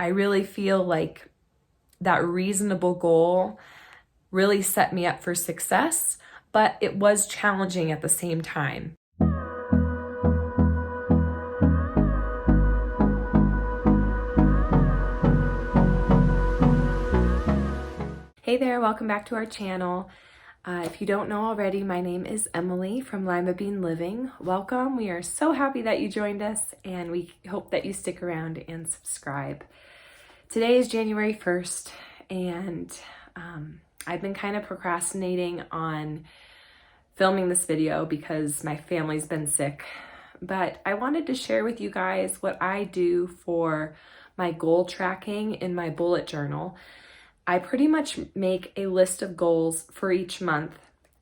I really feel like that reasonable goal really set me up for success, but it was challenging at the same time. Hey there, welcome back to our channel. If you don't know already, my name is Emily from Limabean Living. Welcome. We are so happy that you joined us, and we hope that you stick around and subscribe. Today is January 1st, and I've been kind of procrastinating on filming this video because my family's been sick. But I wanted to share with you guys what I do for my goal tracking in my bullet journal. I pretty much make a list of goals for each month,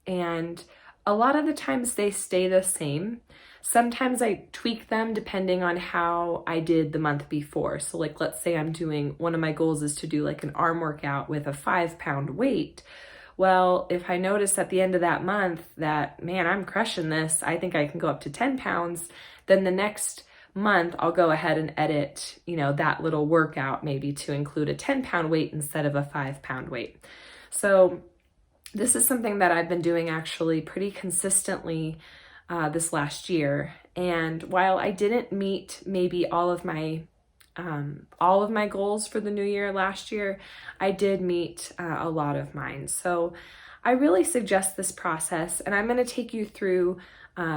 and a lot of the times they stay the same. Sometimes I tweak them depending on how I did the month before. So like, let's say one of my goals is to do like an arm workout with a 5-pound weight. Well, if I notice at the end of that month that, man, I'm crushing this, I think I can go up to 10 pounds, then the next month I'll go ahead and edit, that little workout maybe to include a 10-pound weight instead of a 5-pound weight. So this is something that I've been doing actually pretty consistently this last year. And while I didn't meet maybe all of my goals for the new year last year, I did meet a lot of mine. So I really suggest this process, and I'm going to take you through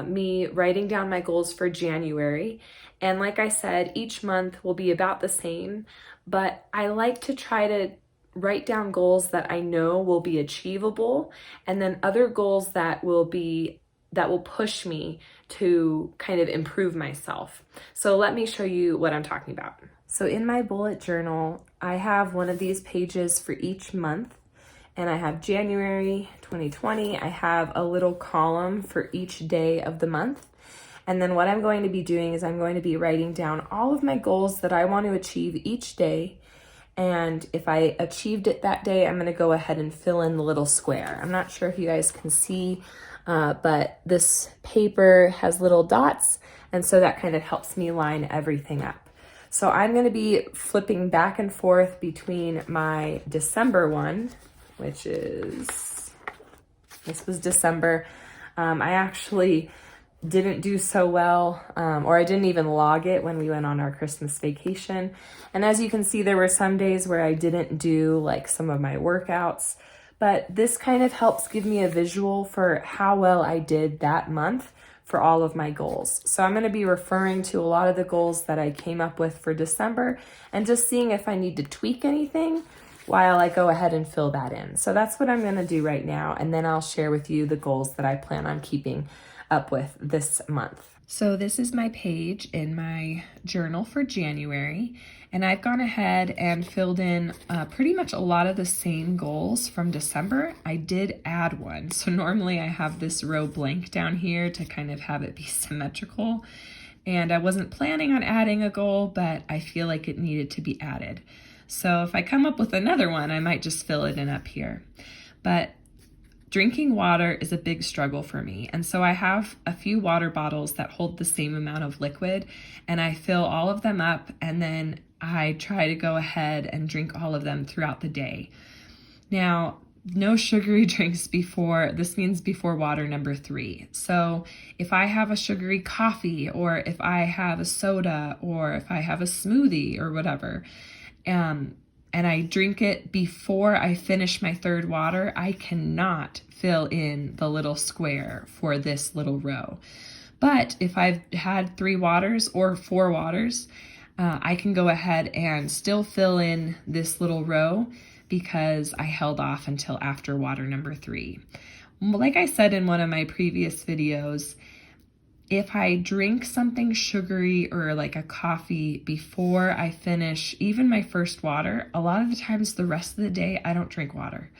me writing down my goals for January. And like I said, each month will be about the same, but I like to try to write down goals that I know will be achievable, and then other goals that will push me to kind of improve myself. So let me show you what I'm talking about. So in my bullet journal, I have one of these pages for each month, and I have January 2020. I have a little column for each day of the month. And then what I'm going to be doing is I'm going to be writing down all of my goals that I want to achieve each day. And if I achieved it that day, I'm going to go ahead and fill in the little square. I'm not sure if you guys can see, but this paper has little dots, and so that kind of helps me line everything up. So I'm going to be flipping back and forth between my December one, which this was December. I actually didn't do so well, or I didn't even log it when we went on our Christmas vacation. And as you can see, there were some days where I didn't do like some of my workouts, but this kind of helps give me a visual for how well I did that month for all of my goals. So I'm going to be referring to a lot of the goals that I came up with for December and just seeing if I need to tweak anything while I go ahead and fill that in. So that's what I'm going to do right now, and then I'll share with you the goals that I plan on keeping up with this month. So this is my page in my journal for January, and I've gone ahead and filled in pretty much a lot of the same goals from December. I did add one. So normally I have this row blank down here to kind of have it be symmetrical, and I wasn't planning on adding a goal, but I feel like it needed to be added. So if I come up with another one, I might just fill it in up here. But drinking water is a big struggle for me. And so I have a few water bottles that hold the same amount of liquid, and I fill all of them up, and then I try to go ahead and drink all of them throughout the day. Now, no sugary drinks before water number 3. So if I have a sugary coffee, or if I have a soda, or if I have a smoothie or whatever, and I drink it before I finish my third water, I cannot fill in the little square for this little row. But if I've had 3 waters or 4 waters, I can go ahead and still fill in this little row because I held off until after water number 3. Like I said in one of my previous videos, if I drink something sugary or like a coffee before I finish even my first water, a lot of the times the rest of the day, I don't drink water.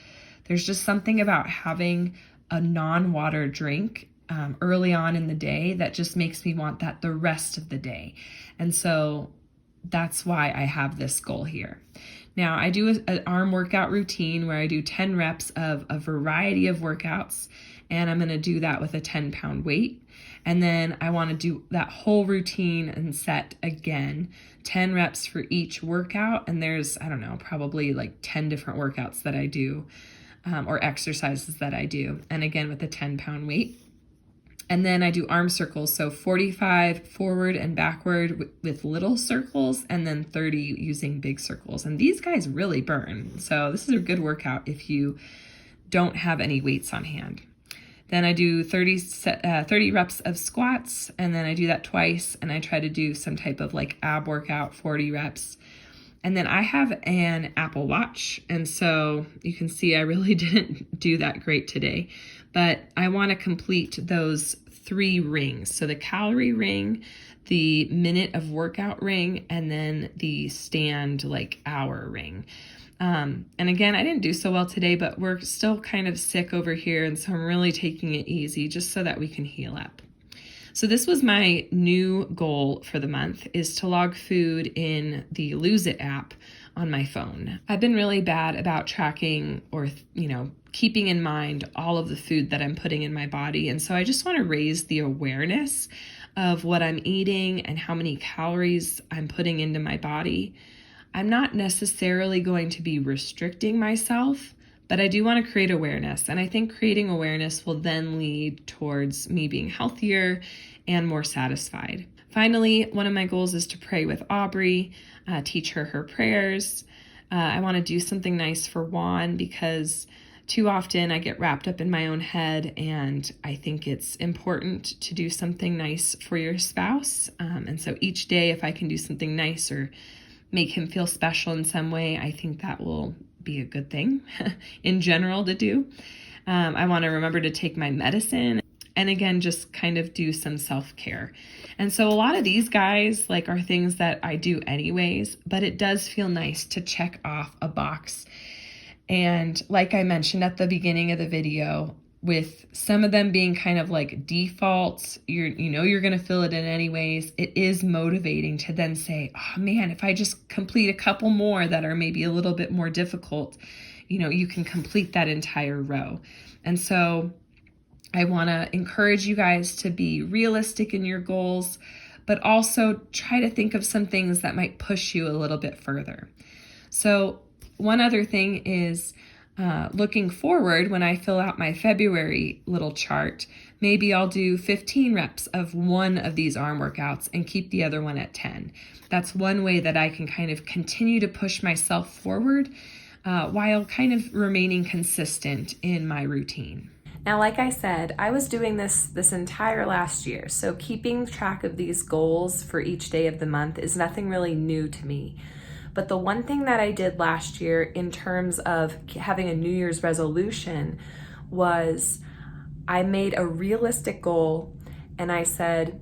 There's just something about having a non-water drink early on in the day that just makes me want that the rest of the day. And so that's why I have this goal here. Now, I do an arm workout routine where I do 10 reps of a variety of workouts, and I'm going to do that with a 10-pound weight. And then I want to do that whole routine and set again, 10 reps for each workout. And there's, I don't know, probably like 10 different workouts that I do, or exercises that I do. And again, with a 10-pound weight. And then I do arm circles, so 45 forward and backward with little circles, and then 30 using big circles. And these guys really burn. So this is a good workout if you don't have any weights on hand. Then I do 30 reps of squats, and then I do that twice, and I try to do some type of like ab workout, 40 reps. And then I have an Apple Watch, and so you can see I really didn't do that great today. But I want to complete those 3 rings. So the calorie ring, the minute of workout ring, and then the stand like hour ring. And again, I didn't do so well today, but we're still kind of sick over here. And so I'm really taking it easy just so that we can heal up. So this was my new goal for the month, is to log food in the Lose It app on my phone. I've been really bad about tracking or, keeping in mind all of the food that I'm putting in my body. And so I just want to raise the awareness of what I'm eating and how many calories I'm putting into my body. I'm not necessarily going to be restricting myself, but I do want to create awareness. And I think creating awareness will then lead towards me being healthier and more satisfied. Finally, one of my goals is to pray with Aubrey, teach her prayers. I want to do something nice for Juan because too often I get wrapped up in my own head, and I think it's important to do something nice for your spouse. And so each day, if I can do something nice or make him feel special in some way, I think that will be a good thing in general to do. I want to remember to take my medicine, and again, just kind of do some self-care. And so a lot of these guys are things that I do anyways, but it does feel nice to check off a box. And like I mentioned at the beginning of the video, with some of them being kind of like defaults, you're going to fill it in anyways. It is motivating to then say, oh man, if I just complete a couple more that are maybe a little bit more difficult, you can complete that entire row. And so I want to encourage you guys to be realistic in your goals, but also try to think of some things that might push you a little bit further. So one other thing is, looking forward, when I fill out my February little chart, maybe I'll do 15 reps of one of these arm workouts and keep the other one at 10. That's one way that I can kind of continue to push myself forward while kind of remaining consistent in my routine. Now, like I said, I was doing this entire last year, so keeping track of these goals for each day of the month is nothing really new to me. But the one thing that I did last year in terms of having a New Year's resolution was I made a realistic goal, and I said,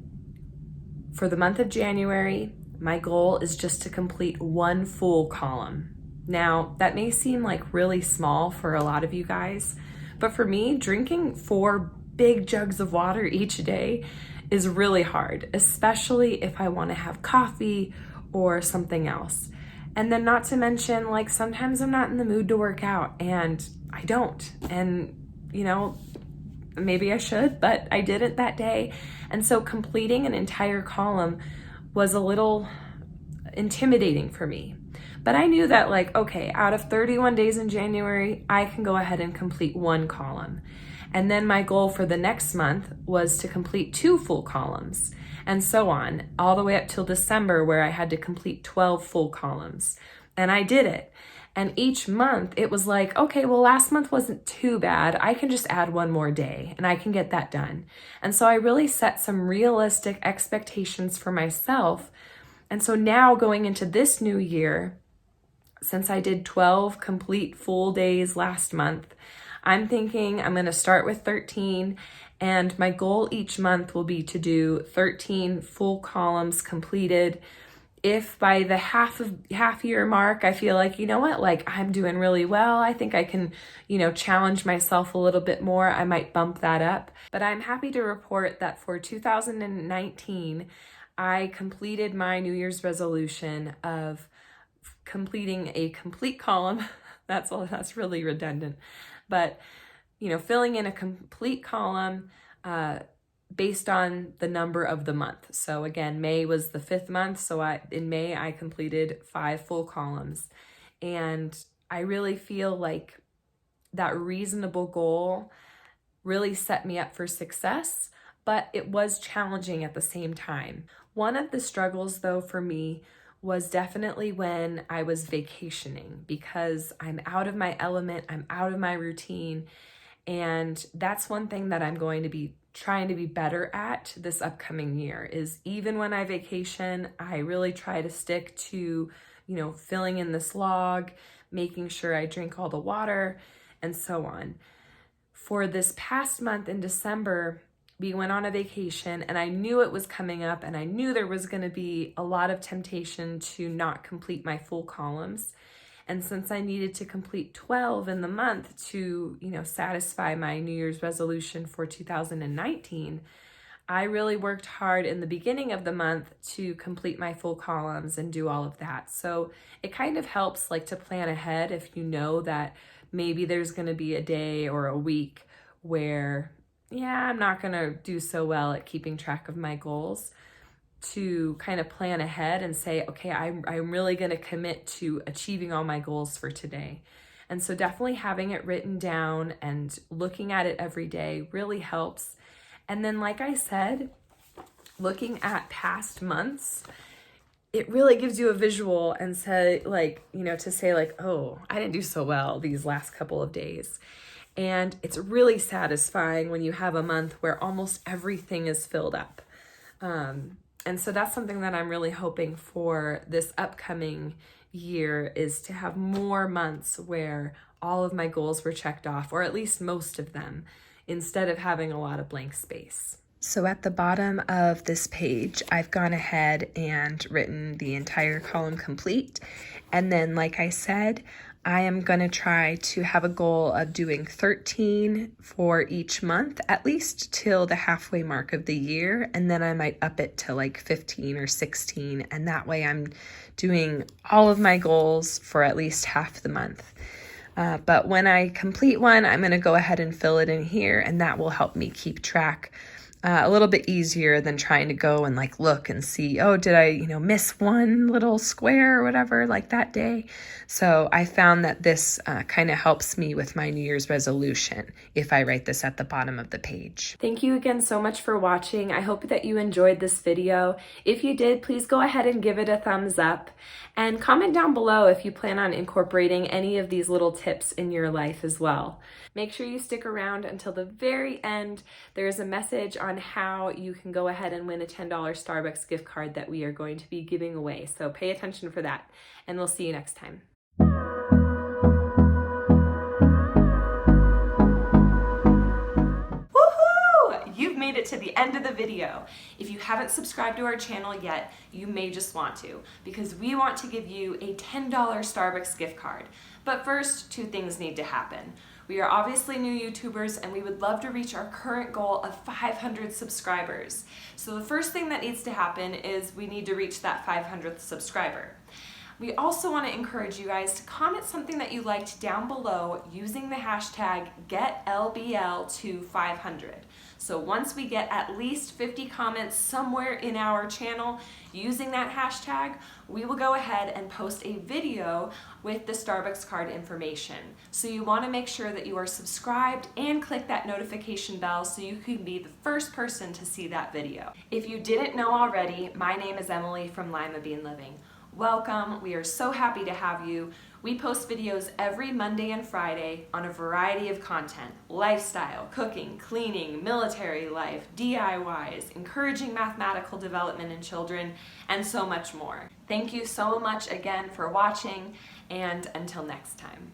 for the month of January, my goal is just to complete 1 full column. Now, that may seem like really small for a lot of you guys, but for me, drinking 4 big jugs of water each day is really hard, especially if I want to have coffee or something else. And then not to mention, sometimes I'm not in the mood to work out, and I don't. And, maybe I should, but I didn't that day. And so completing an entire column was a little intimidating for me. But I knew that okay, out of 31 days in January, I can go ahead and complete 1 column. And then my goal for the next month was to complete 2 full columns, and so on, all the way up till December, where I had to complete 12 full columns. And I did it. And each month it was okay, well, last month wasn't too bad. I can just add 1 more day and I can get that done. And so I really set some realistic expectations for myself. And so now going into this new year, since I did 12 complete full days last month, I'm thinking I'm going to start with 13, and my goal each month will be to do 13 full columns completed. If by the half year mark, I feel I'm doing really well, I think I can, challenge myself a little bit more, I might bump that up. But I'm happy to report that for 2019, I completed my New Year's resolution of completing a complete column. That's really redundant. But, filling in a complete column, based on the number of the month. So again, May was the 5th month. So in May, I completed 5 full columns. And I really feel like that reasonable goal really set me up for success, but it was challenging at the same time. One of the struggles though for me was definitely when I was vacationing, because I'm out of my element, I'm out of my routine. And that's one thing that I'm going to be trying to be better at this upcoming year, is even when I vacation, I really try to stick to, filling in this log, making sure I drink all the water, and so on. For this past month in December, we went on a vacation and I knew it was coming up and I knew there was going to be a lot of temptation to not complete my full columns. And since I needed to complete 12 in the month to, satisfy my New Year's resolution for 2019, I really worked hard in the beginning of the month to complete my full columns and do all of that. So it kind of helps to plan ahead if you know that maybe there's going to be a day or a week where, I'm not going to do so well at keeping track of my goals, to kind of plan ahead and say, okay, I'm really going to commit to achieving all my goals for today. And so definitely having it written down and looking at it every day really helps. And then, like I said, looking at past months, it really gives you a visual and say to say oh, I didn't do so well these last couple of days. And it's really satisfying when you have a month where almost everything is filled up. And so that's something that I'm really hoping for this upcoming year, is to have more months where all of my goals were checked off, or at least most of them, instead of having a lot of blank space. So at the bottom of this page, I've gone ahead and written the entire column complete. And then, like I said, I am going to try to have a goal of doing 13 for each month, at least till the halfway mark of the year. And then I might up it to 15 or 16. And that way I'm doing all of my goals for at least half the month. But when I complete one, I'm going to go ahead and fill it in here, and that will help me keep track a little bit easier than trying to go and look and see, oh, did I, miss one little square or whatever that day. So I found that this kind of helps me with my New Year's resolution if I write this at the bottom of the page. Thank you again so much for watching. I hope that you enjoyed this video. If you did, please go ahead and give it a thumbs up, and comment down below if you plan on incorporating any of these little tips in your life as well. Make sure you stick around until the very end. There's a message on how you can go ahead and win a $10 Starbucks gift card that we are going to be giving away. So pay attention for that, and we'll see you next time. You've made it to the end of the video. If you haven't subscribed to our channel yet, you may just want to, because we want to give you a $10 Starbucks gift card. But first, 2 things need to happen. We are obviously new YouTubers, and we would love to reach our current goal of 500 subscribers. So the first thing that needs to happen is we need to reach that 500th subscriber. We also want to encourage you guys to comment something that you liked down below using the hashtag GetLBL500. So once we get at least 50 comments somewhere in our channel using that hashtag, we will go ahead and post a video with the Starbucks card information. So you want to make sure that you are subscribed and click that notification bell so you can be the first person to see that video. If you didn't know already, my name is Emily from Limabean Living. Welcome. We are so happy to have you. We post videos every Monday and Friday on a variety of content: lifestyle, cooking, cleaning, military life, DIYs, encouraging mathematical development in children, and so much more. Thank you so much again for watching, and until next time.